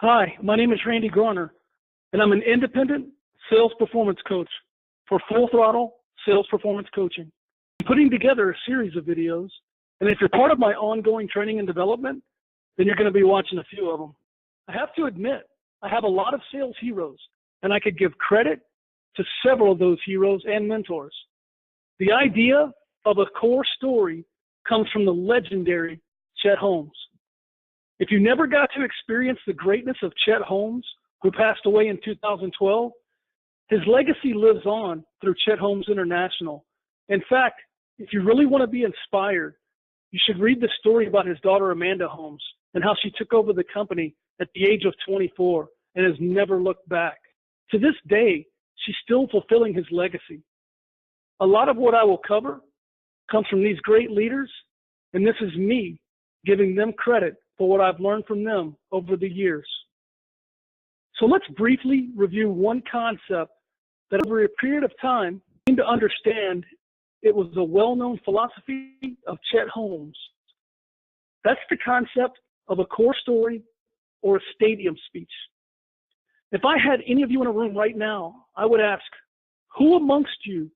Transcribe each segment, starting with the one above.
Hi, my name is Randy Garner, and I'm an independent sales performance coach for Full Throttle Sales Performance Coaching. I'm putting together a series of videos, and if you're part of my ongoing training and development, then you're going to be watching a few of them. I have to admit, I have a lot of sales heroes, and I could give credit to several of those heroes and mentors. The idea of a core story comes from the legendary Chet Holmes. If you never got to experience the greatness of Chet Holmes, who passed away in 2012, his legacy lives on through Chet Holmes International. In fact, if you really want to be inspired, you should read the story about his daughter Amanda Holmes and how she took over the company at the age of 24 and has never looked back. To this day, she's still fulfilling his legacy. A lot of what I will cover comes from these great leaders, and this is me giving them credit for what I've learned from them over the years. So let's briefly review one concept that over a period of time I came to understand it was a well-known philosophy of Chet Holmes. That's the concept of a core story or a stadium speech. If I had any of you in a room right now, I would ask, who amongst you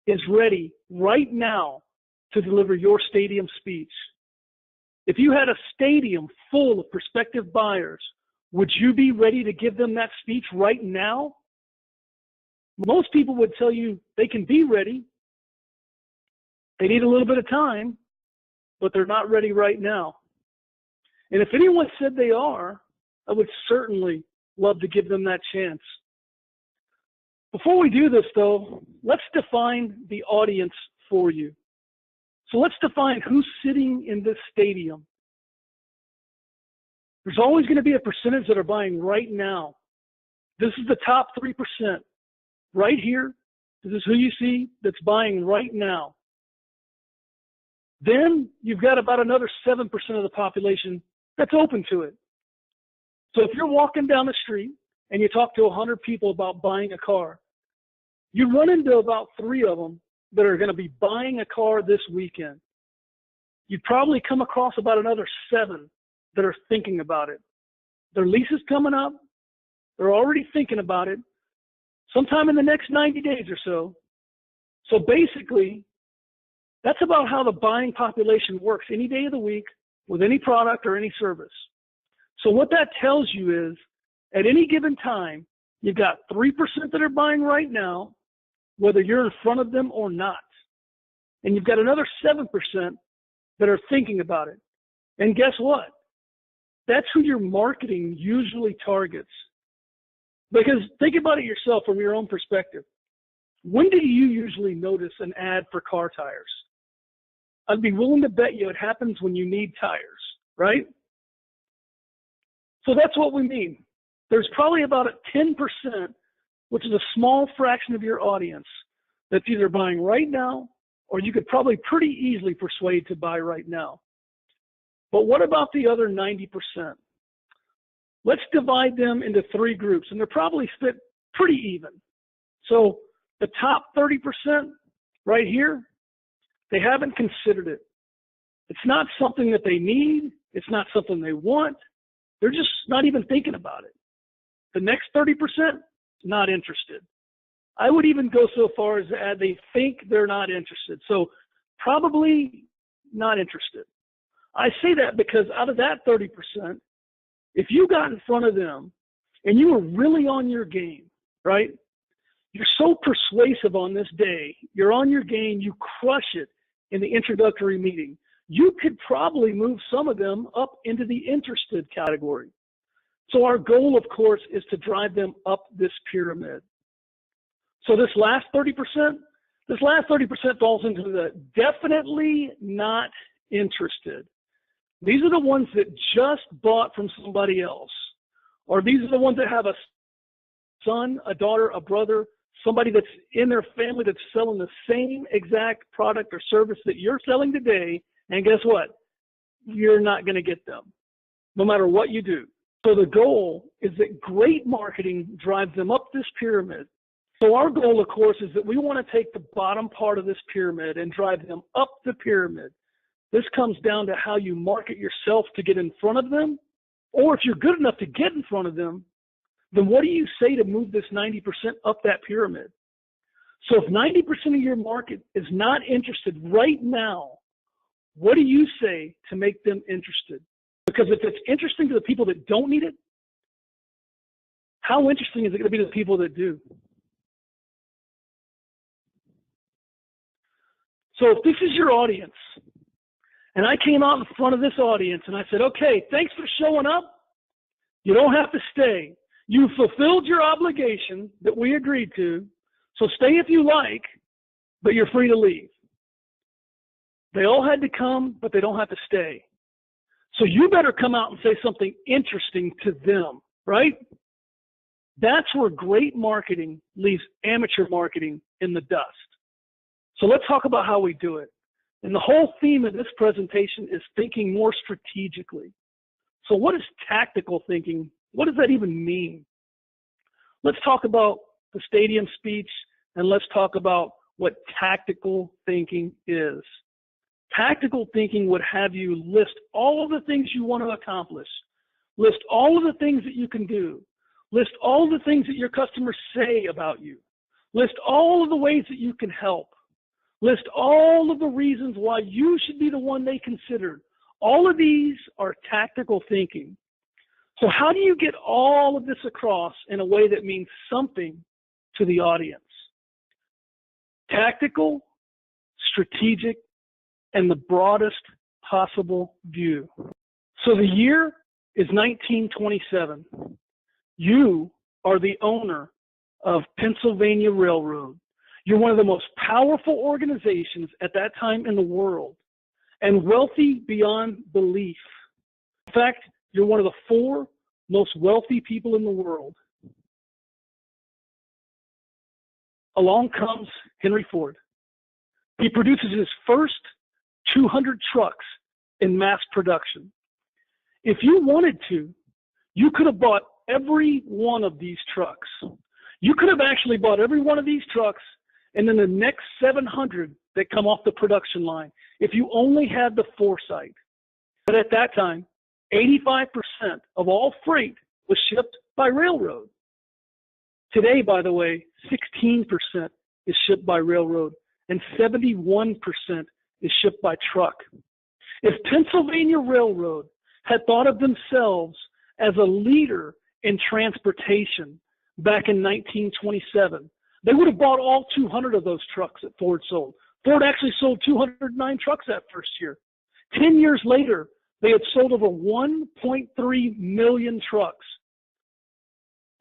is ready right now to deliver your stadium speech? If you had a stadium full of prospective buyers, would you be ready to give them that speech right now? Most people would tell you they can be ready. They need a little bit of time, but they're not ready right now. And if anyone said they are, I would certainly love to give them that chance. Before we do this, though, let's define the audience for you. So let's define who's sitting in this stadium. There's always going to be a percentage that are buying right now. This is the top 3%. Right here, this is who you see that's buying right now. Then you've got about another 7% of the population that's open to it. So if you're walking down the street and you talk to 100 people about buying a car, you run into about 3 of them that are going to be buying a car this weekend. You'd probably come across about another 7 that are thinking about it. Their lease is coming up. They're already thinking about it sometime in the next 90 days or so. So basically, that's about how the buying population works any day of the week with any product or any service. So what that tells you is at any given time, you've got 3% that are buying right now, whether you're in front of them or not. And you've got another 7% that are thinking about it. And guess what? That's who your marketing usually targets. Because think about it yourself from your own perspective. When do you usually notice an ad for car tires? I'd be willing to bet you it happens when you need tires, right? So that's what we mean. There's probably about a 10%, which is a small fraction of your audience, that's either buying right now or you could probably pretty easily persuade to buy right now. But what about the other 90%? Let's divide them into 3 groups, and they're probably split pretty even. So the top 30% right here, they haven't considered it. It's not something that they need. It's not something they want. They're just not even thinking about it. The next 30%, not interested. I would even go so far as to add they think they're not interested. So probably not interested. I say that because out of that 30%, if you got in front of them and you were really on your game, right? You're so persuasive on this day. You're on your game. You crush it in the introductory meeting. You could probably move some of them up into the interested category. So our goal, of course, is to drive them up this pyramid. So this last 30% falls into the definitely not interested. These are the ones that just bought from somebody else. Or these are the ones that have a son, a daughter, a brother, somebody that's in their family that's selling the same exact product or service that you're selling today. And guess what? You're not going to get them, no matter what you do. So the goal is that great marketing drives them up this pyramid. So our goal, of course, is that we want to take the bottom part of this pyramid and drive them up the pyramid. This comes down to how you market yourself to get in front of them Or if you're good enough to get in front of them, then what do you say to move this 90% up that pyramid? So if 90% of your market is not interested right now, what do you say to make them interested? Because if it's interesting to the people that don't need it, how interesting is it going to be to the people that do? So if this is your audience, and I came out in front of this audience and I said, okay, thanks for showing up. You don't have to stay. You fulfilled your obligation that we agreed to. So stay if you like, but you're free to leave. They all had to come, but they don't have to stay. So you better come out and say something interesting to them, right? That's where great marketing leaves amateur marketing in the dust. So let's talk about how we do it. And the whole theme of this presentation is thinking more strategically. So what is tactical thinking? What does that even mean? Let's talk about the stadium speech, and let's talk about what tactical thinking is. Tactical thinking would have you list all of the things you want to accomplish, list all of the things that you can do, list all of the things that your customers say about you, list all of the ways that you can help, list all of the reasons why you should be the one they considered. All of these are tactical thinking. So how do you get all of this across in a way that means something to the audience? Tactical, strategic, and the broadest possible view. So the year is 1927. You are the owner of Pennsylvania Railroad. You're one of the most powerful organizations at that time in the world, and wealthy beyond belief. In fact, you're one of the 4 most wealthy people in the world. Along comes Henry Ford. He produces his first 200 trucks in mass production. If you wanted to, you could have bought every one of these trucks. You could have actually bought every one of these trucks and then the next 700 that come off the production line if you only had the foresight. But at that time, 85% of all freight was shipped by railroad. Today, by the way, 16% is shipped by railroad and 71% is shipped by truck. If Pennsylvania Railroad had thought of themselves as a leader in transportation back in 1927, they would have bought all 200 of those trucks that Ford sold. Ford actually sold 209 trucks that first year. 10 years later, they had sold over 1.3 million trucks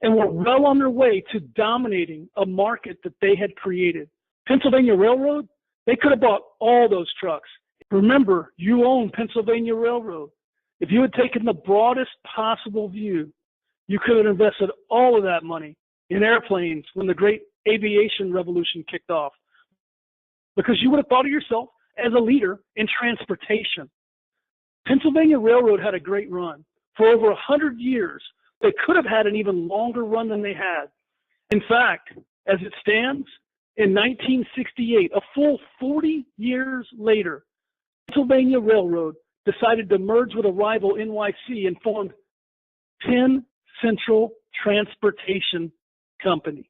and were well on their way to dominating a market that they had created. Pennsylvania Railroad, they could have bought all those trucks. Remember, you own Pennsylvania Railroad. If you had taken the broadest possible view, you could have invested all of that money in airplanes when the great aviation revolution kicked off, because you would have thought of yourself as a leader in transportation. Pennsylvania Railroad had a great run. For over 100 years, they could have had an even longer run than they had. In fact, as it stands, in 1968, a full 40 years later, Pennsylvania Railroad decided to merge with a rival NYC and formed Penn Central Transportation Company.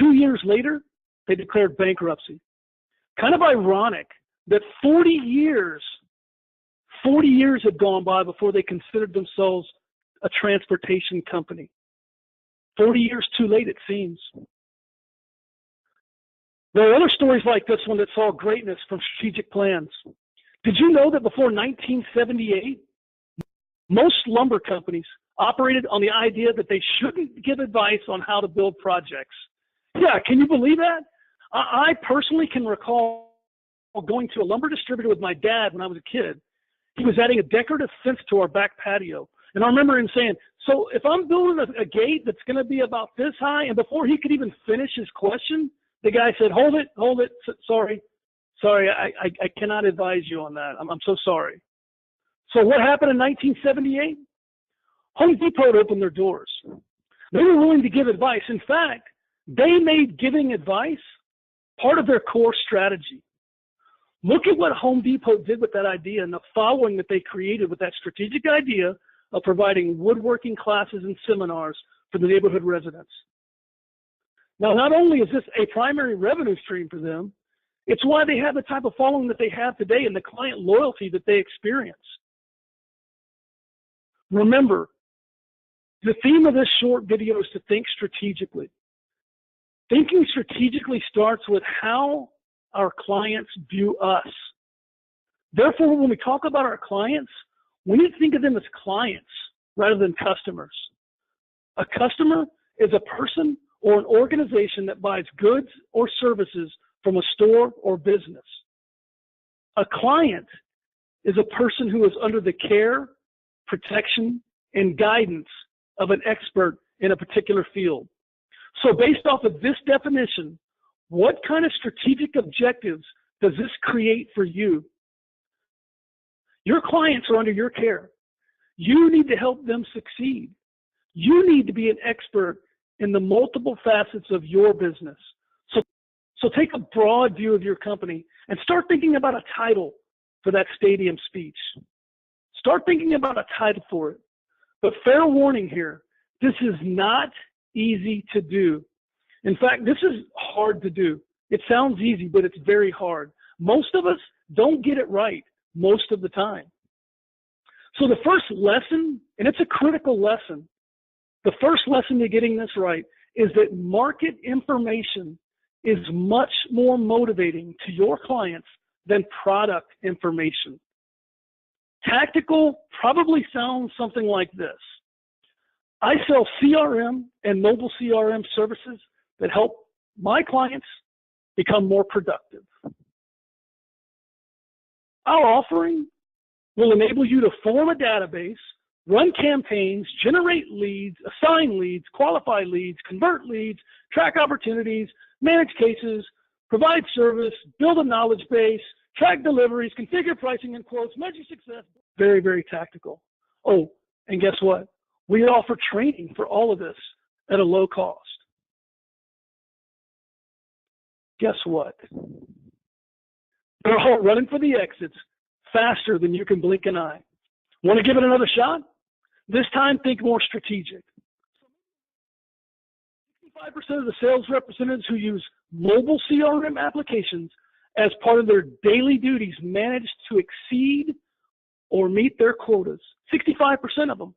2 years later, they declared bankruptcy. Kind of ironic that 40 years had gone by before they considered themselves a transportation company. 40 years too late, it seems. There are other stories like this one that saw greatness from strategic plans. Did you know that before 1978, most lumber companies operated on the idea that they shouldn't give advice on how to build projects? Yeah, can you believe that? I personally can recall going to a lumber distributor with my dad when I was a kid. He was adding a decorative fence to our back patio. And I remember him saying, so if I'm building a gate that's going to be about this high, and before he could even finish his question, the guy said, hold it, sorry, I cannot advise you on that. I'm so sorry. So what happened in 1978? Home Depot opened their doors. They were willing to give advice. In fact, they made giving advice part of their core strategy. Look at what Home Depot did with that idea and the following that they created with that strategic idea of providing woodworking classes and seminars for the neighborhood residents. Now, not only is this a primary revenue stream for them, it's why they have the type of following that they have today and the client loyalty that they experience. Remember, the theme of this short video is to think strategically. Thinking strategically starts with how our clients view us. Therefore, when we talk about our clients, we need to think of them as clients rather than customers. A customer is a person or an organization that buys goods or services from a store or business. A client is a person who is under the care, protection, and guidance of an expert in a particular field. So based off of this definition, what kind of strategic objectives does this create for you? Your clients are under your care. You need to help them succeed. You need to be an expert in the multiple facets of your business. So take a broad view of your company and start thinking about a title for that stadium speech. Start thinking about a title for it. But fair warning here, this is not easy to do. In fact, this is hard to do. It sounds easy, but it's very hard. Most of us don't get it right most of the time. So the first lesson, and it's a critical lesson, the first lesson to getting this right is that market information is much more motivating to your clients than product information. Tactical probably sounds something like this. I sell CRM and mobile CRM services that help my clients become more productive. Our offering will enable you to form a database, run campaigns, generate leads, assign leads, qualify leads, convert leads, track opportunities, manage cases, provide service, build a knowledge base, track deliveries, configure pricing and quotes, measure success. Very, very tactical. Oh, and guess what? We offer training for all of this at a low cost. Guess what? They're all running for the exits faster than you can blink an eye. Want to give it another shot? This time, think more strategic. 65% of the sales representatives who use mobile CRM applications as part of their daily duties manage to exceed or meet their quotas. 65% of them.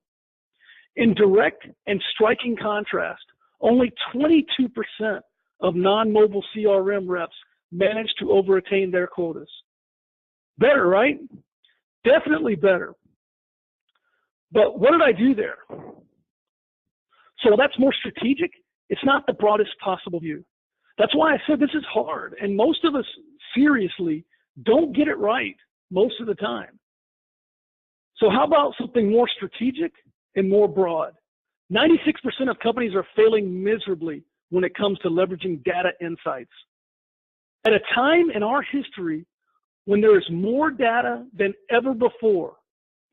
In direct and striking contrast, only 22% of non-mobile CRM reps manage to overattain their quotas. Better, right? Definitely better. But what did I do there? So that's more strategic. It's not the broadest possible view. That's why I said this is hard. And most of us, seriously, don't get it right most of the time. So how about something more strategic and more broad? 96% of companies are failing miserably when it comes to leveraging data insights. At a time in our history when there is more data than ever before,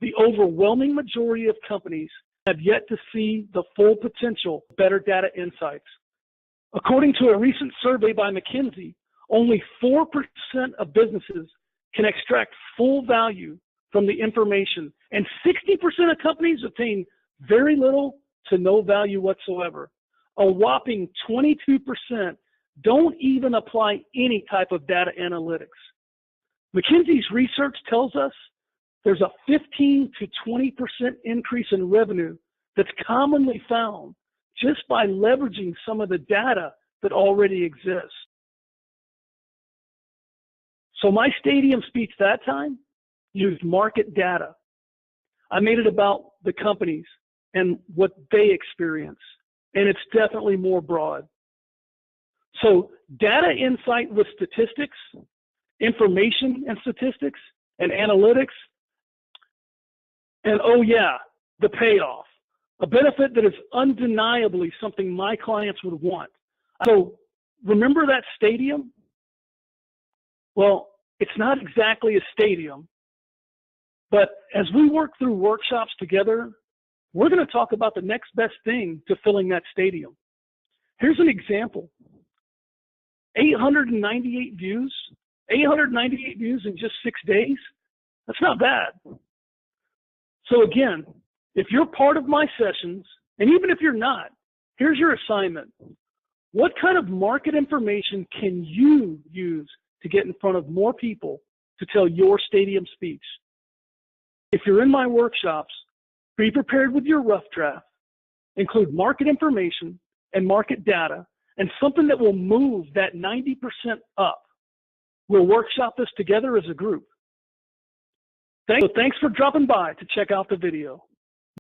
the overwhelming majority of companies have yet to see the full potential of better data insights. According to a recent survey by McKinsey, only 4% of businesses can extract full value from the information, and 60% of companies obtain very little to no value whatsoever. A whopping 22% don't even apply any type of data analytics. McKinsey's research tells us there's a 15 to 20% increase in revenue that's commonly found just by leveraging some of the data that already exists. So my stadium speech that time used market data. I made it about the companies and what they experience, and it's definitely more broad. So data insight with statistics, information and statistics, and analytics, and oh yeah, the payoff, a benefit that is undeniably something my clients would want. So remember that stadium? Well, it's not exactly a stadium, but as we work through workshops together, we're going to talk about the next best thing to filling that stadium. Here's an example. 898 views 898 views in just 6 days? That's not bad. So again, if you're part of my sessions, and even if you're not, here's your assignment. What kind of market information can you use to get in front of more people to tell your stadium speech? If you're in my workshops, be prepared with your rough draft. Include market information and market data and something that will move that 90% up. We'll workshop this together as a group. Thanks for dropping by to check out the video.